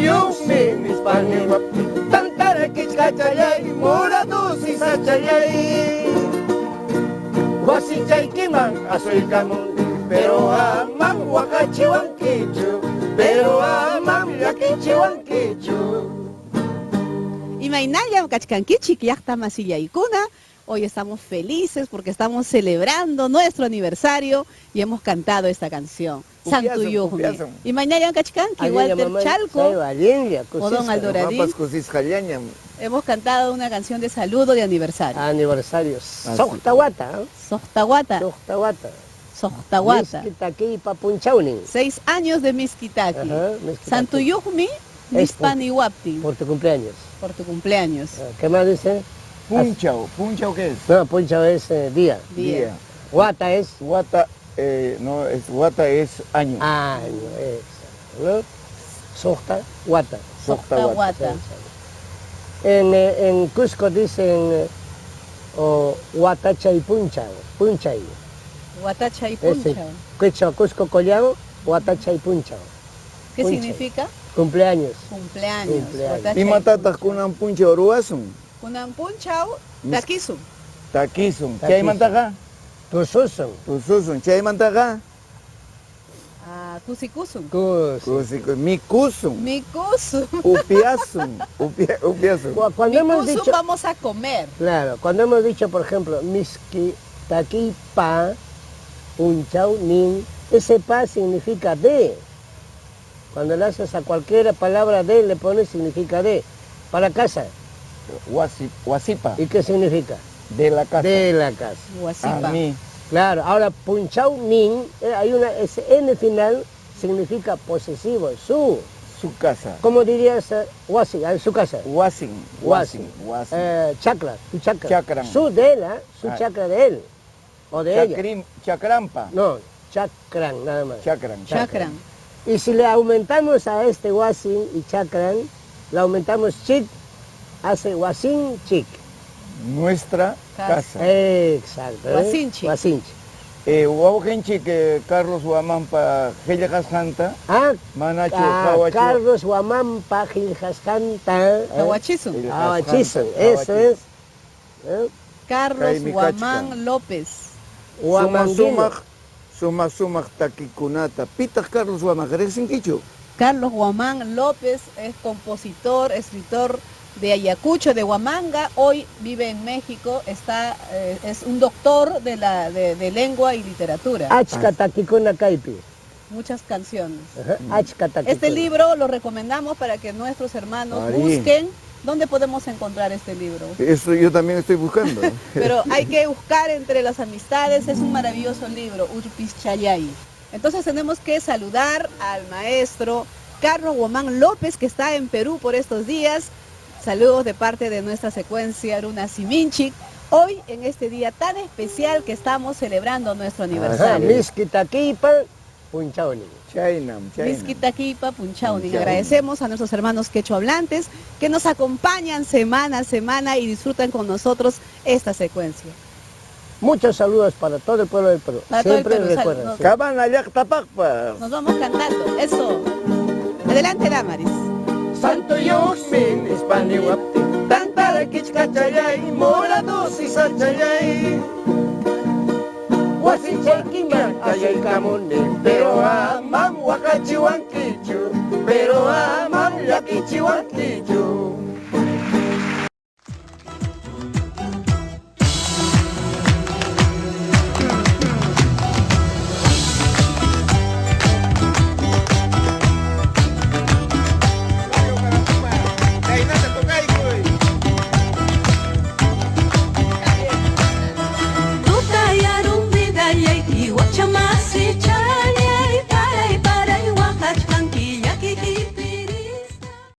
Santuyuqmi nispaniwapti Tantarakich kachayay Muradusi sachayay Wasichaykiman asuykamundi Pero amam wakachiwankichu Pero amam llakichiwankichu Imaynalla kachkankichik llaqta masillaykuna. Hoy estamos felices porque estamos celebrando nuestro aniversario y hemos cantado esta canción. Santuyuqmi. Imaynalla kachkanki, Walter Chalco o Don Aldoradín. Hemos cantado una canción de saludo de aniversario. Aniversario. Sohtawata. Sohtawata. Sohtawata. Sohtawata. Miskitakipa punchaunin. 6 años de Miskitaki. Ajá, Miskitaki. Santuyuqmi nispaniwapti. Por tu cumpleaños. Por tu cumpleaños. ¿Qué más dice? Punchao, ¿punchao qué es? No, punchao es día. Día. Wata es Wata, no, wata es año. año, ¿no? Sohta, wata. Sohtawata. En Cusco dicen watachay punchao, punchay. Watachay punchao. Quechua Cusco Collao, watachay punchao. ¿Qué Punchao. significa? Cumpleaños. Cumpleaños. Cumpleaños. Watachay Y matatas kunan puncha oruasun. Kunan punchao, takisum. Takisum. Chay mantaga? Tususun. Tususun. Chay mantaga? Kusikusum. Mikusum. Mikusum. Upiasum. Upiasum. Cuando hemos Mikusum dicho, vamos a comer. claro, cuando hemos dicho, por ejemplo, miski, taki, pa, punchao, nin, ese pa significa de. Cuando le haces a cualquier palabra de, le pones significa de. Para casa. Wasipa. ¿Y qué significa? De la casa. De la casa. Wasipa. A mí. Claro, ahora punchao, nin, hay ese n final, significa posesivo, su. Su casa. ¿Cómo dirías wasi, su casa? Wasin. Wasi. Wasin. Chakra, tu chakra. Chakram. Su de él, su chakra de él. O de ella. Chakrampa. No, chakran, nada más. Chakran. Chakran. Y si le aumentamos a este wasin y chakran, le aumentamos chik, hace wasin chik. Nuestra casa. Exacto. Wasinchik. Wasinchik. Wawakenchik Carlos Huamampa Hellajasjanta. Manacho Hawachu. Carlos Huamampa Giljaskanta. Hawachisum. Hawachisum, eso es. Carlos Jaime Huamán López. Huamanguino. Sumak takikunata. Pitas Carlos Huamán, ¿Sinquichu? Carlos Huamán López es compositor, escritor de Ayacucho, de Huamanga. Hoy vive en México. Es un doctor de lengua y literatura. Achka takikuna kaipi. Muchas canciones. Achka takikuna. Este libro lo recomendamos para que nuestros hermanos busquen. ¿Dónde podemos encontrar este libro? Eso yo también estoy buscando. Pero hay que buscar entre las amistades. Es un maravilloso libro, Urpis Chayay. Entonces tenemos que saludar al maestro Carlos Huamán López, que está en Perú por estos días. Saludos de parte de nuestra secuencia Runa Siminchik. Hoy, en este día tan especial que estamos celebrando nuestro aniversario. Miskitakipa, punchaoni. Miskitakipa, punchauni. Agradecemos a nuestros hermanos quechohablantes que nos acompañan semana a semana y disfrutan con nosotros esta secuencia. Muchos saludos para todo el pueblo del Perú. Para todo el Siempre Perú, recuerden. Nos vamos cantando. Eso. Adelante, Damaris. Santuyuqmi nispaniwapti Tantarakich kachayay Muradusi sachayay Wasichaykiman asuykamundi Pero amam wakachiwankichu Pero amam llakichiwankichu